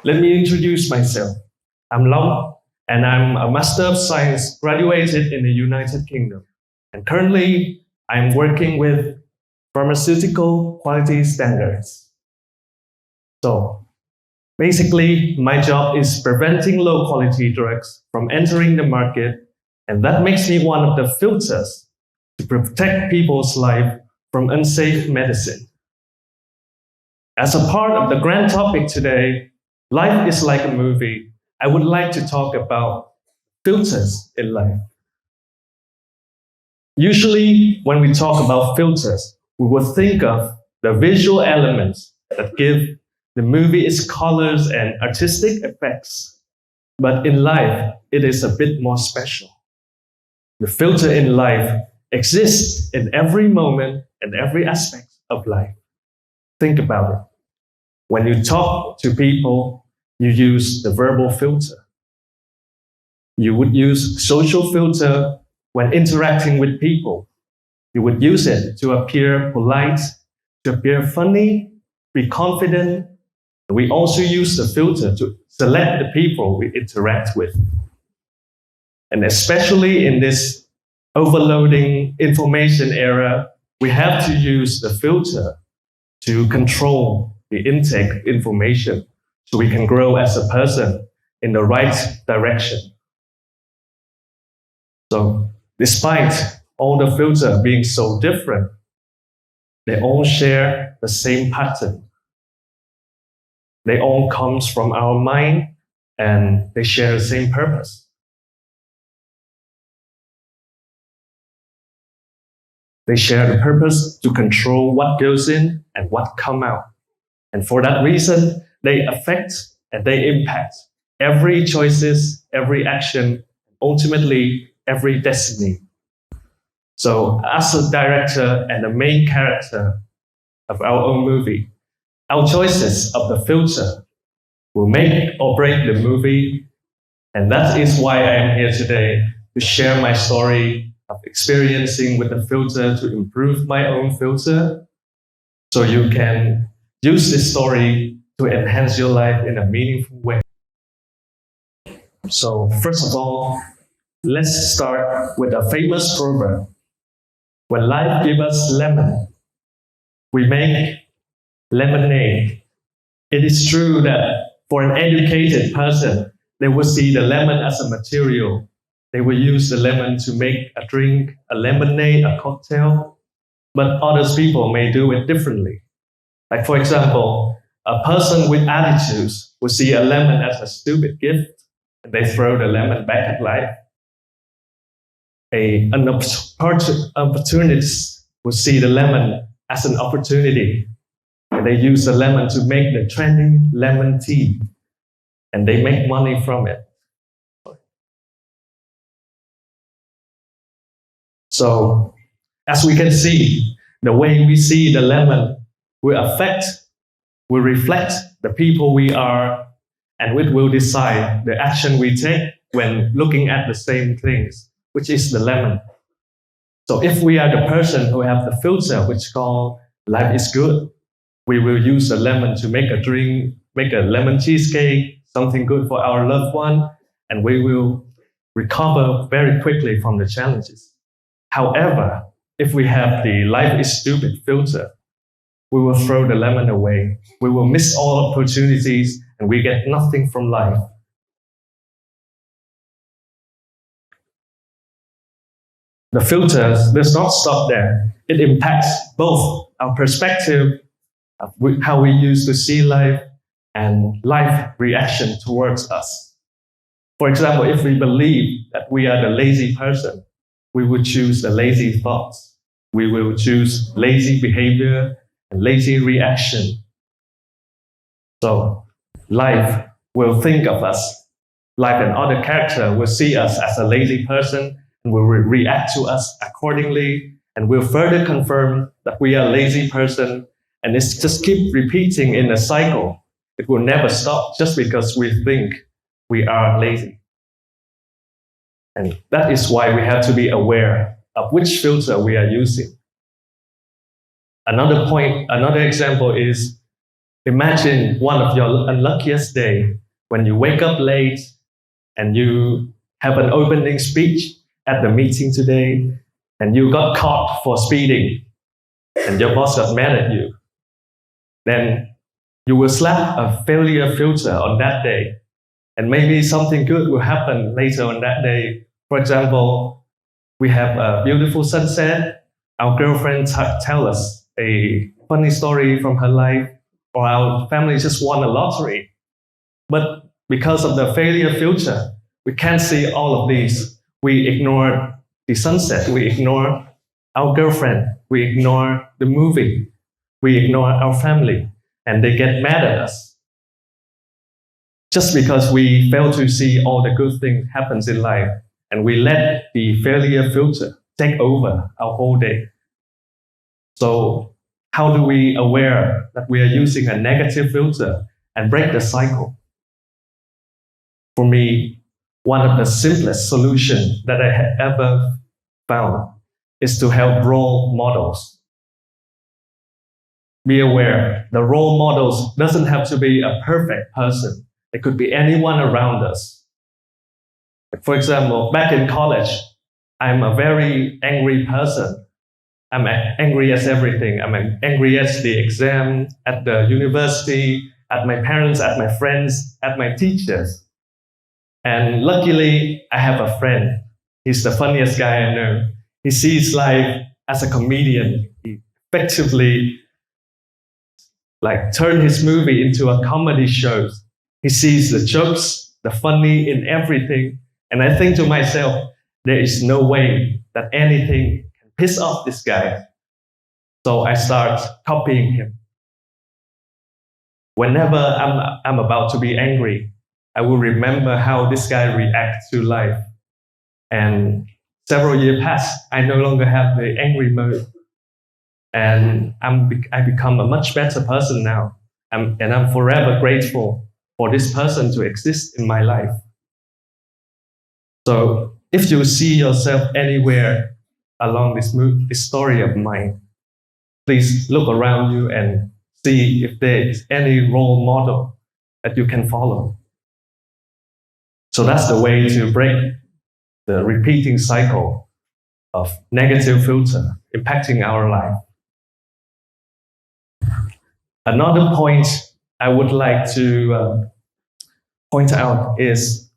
let me introduce myself. I'm Long, and I'm a Master of Science graduated in the United Kingdom. And currently, I'm working with pharmaceutical quality standards. So, basically, my job is preventing low quality drugs from entering the market, and that makes me one of the filters to protect people's life from unsafe medicine. As a part of the grand topic today, life is like a movie, I would like to talk about filters in life. Usually, when we talk about filters, we will think of the visual elements that give the movie its colors and artistic effects. But in life, it is a bit more special. The filter in life exists in every moment and every aspect of life. Think about it. When you talk to people, you use the verbal filter. You would use social filter when interacting with people. You would use it to appear polite, to appear funny, be confident. We also use the filter to select the people we interact with. And especially in this overloading information era, we have to use the filter to control the intake of information so we can grow as a person in the right direction. So, despite all the filters being so different, they all share the same pattern. They all come from our mind and they share the same purpose. They share the purpose to control what goes in and what comes out. And for that reason, they affect and they impact every choices, every action, ultimately every destiny. So as a director and the main character of our own movie, our choices of the filter will make or break the movie. And that is why I am here today to share my story of experiencing with the filter to improve my own filter. So you can use this story to enhance your life in a meaningful way. So first of all, let's start with a famous proverb. When life gives us lemon, we make lemonade. It is true that for an educated person, they will see the lemon as a material. They will use the lemon to make a drink, a lemonade, a cocktail. But other people may do it differently. Like for example, a person with attitudes will see a lemon as a stupid gift, and they throw the lemon back at life. An opportunist will see the lemon as an opportunity, and they use the lemon to make the trending lemon tea, and they make money from it. So, as we can see, the way we see the lemon will reflect the people we are, and it will decide the action we take when looking at the same things, which is the lemon. So if we are the person who have the filter, which called life is good, we will use the lemon to make a drink, make a lemon cheesecake, something good for our loved one, and we will recover very quickly from the challenges. However, if we have the life is stupid filter, we will throw the lemon away. We will miss all opportunities and we get nothing from life. The filter does not stop there. It impacts both our perspective of how we used to see life and life reaction towards us. For example, if we believe that we are the lazy person, we would choose the lazy thoughts. We will choose lazy behavior and lazy reaction. So life will think of us, life and other character will see us as a lazy person and will react to us accordingly, and will further confirm that we are a lazy person, and it's just keep repeating in a cycle. It will never stop just because we think we are lazy. And that is why we have to be aware of which filter we are using. Another example is Imagine one of your unluckiest day when you wake up late and you have an opening speech at the meeting today and you got caught for speeding and your boss got mad at you. Then you will slap a failure filter on that day and maybe something good will happen later on that day. For example, we have a beautiful sunset. Our girlfriend tell us a funny story from her life, or our family just won a lottery. But because of the failure filter, we can't see all of these. We ignore the sunset. We ignore our girlfriend. We ignore the movie. We ignore our family. And they get mad at us. Just because we fail to see all the good things happens in life, and we let the failure filter take over our whole day. So how do we aware that we are using a negative filter and break the cycle? For me, one of the simplest solutions that I have ever found is to help role models. Be aware, the role models doesn't have to be a perfect person. It could be anyone around us. For example, back in college, I'm a very angry person. I'm angry at everything. I'm angry at the exam, at the university, at my parents, at my friends, at my teachers. And luckily, I have a friend. He's the funniest guy I know. He sees life as a comedian. He effectively turn his movie into a comedy show. He sees the jokes, the funny in everything. And I think to myself, there is no way that anything can piss off this guy. So I start copying him. Whenever I'm about to be angry, I will remember how this guy reacts to life. And several years pass, I no longer have the angry mode. And I become a much better person now. And I'm forever grateful for this person to exist in my life. So if you see yourself anywhere along this story of mine, please look around you and see if there is any role model that you can follow. So that's the way to break the repeating cycle of negative filter impacting our life. Another point I would like to point out is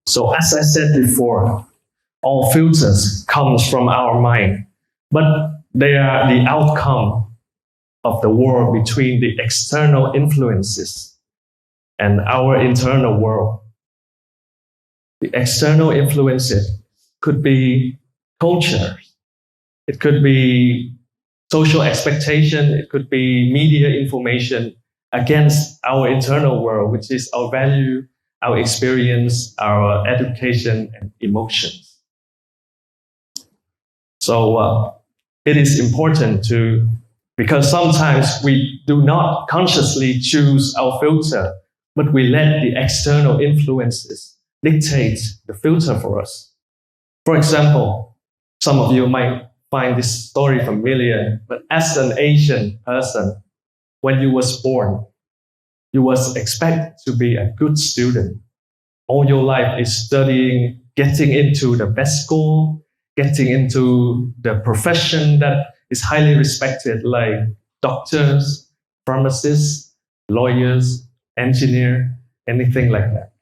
so as I said before, all filters comes from our mind, but they are the outcome of the war between the external influences and our internal world. The external influences could be culture, it could be social expectation, it could be media information against our internal world, which is our value, our experience, our education, and emotions. So it is important because sometimes we do not consciously choose our filter, but we let the external influences dictate the filter for us. For example, some of you might find this story familiar, but as an Asian person, when you was born, you was expected to be a good student. All your life is studying, getting into the best school, getting into the profession that is highly respected, like doctors, pharmacists, lawyers, engineer, anything like that.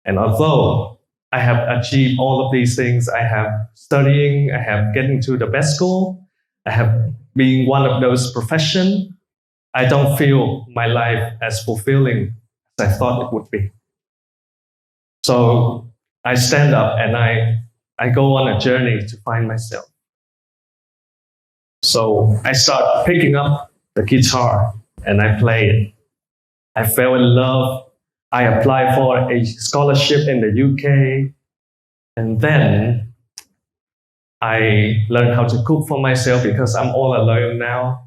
And although I have achieved all of these things, I have studying, I have getting to the best school, I have being one of those professions, I don't feel my life as fulfilling as I thought it would be. So I stand up and I go on a journey to find myself. So I start picking up the guitar and I play it. I fell in love. I applied for a scholarship in the UK. And then I learned how to cook for myself because I'm all alone now.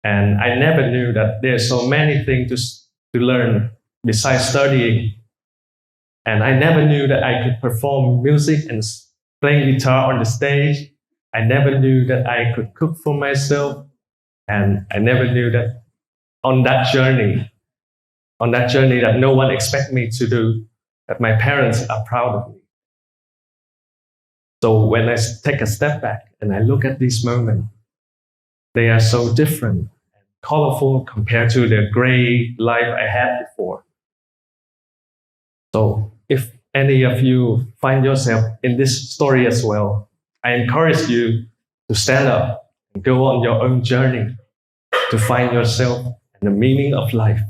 And I never knew that there's so many things to learn besides studying. And I never knew that I could perform music and playing guitar on the stage. I never knew that I could cook for myself. And I never knew that on that journey that no one expects me to do, that my parents are proud of me. So when I take a step back and I look at these moments, they are so different and colorful compared to the gray life I had before. So if any of you find yourself in this story as well, I encourage you to stand up and go on your own journey to find yourself and the meaning of life.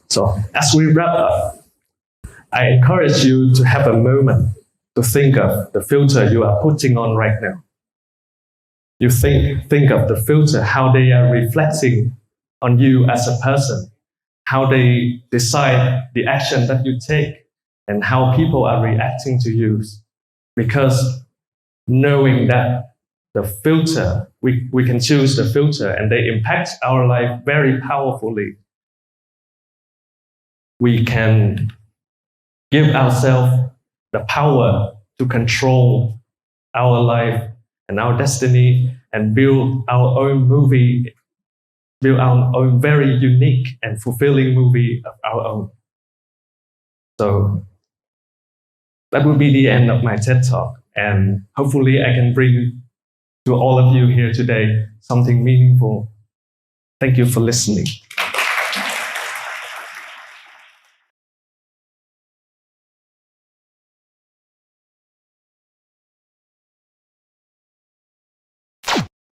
So as we wrap up, I encourage you to have a moment to think of the filter you are putting on right now. You think of the filter, how they are reflecting on you as a person, how they decide the action that you take, and how people are reacting to you. Because knowing that the filter, we can choose the filter and they impact our life very powerfully. We can give ourselves the power to control our life and our destiny and build our own movie, build our own very unique and fulfilling movie of our own. So that will be the end of my TED Talk. And hopefully I can bring to all of you here today something meaningful. Thank you for listening.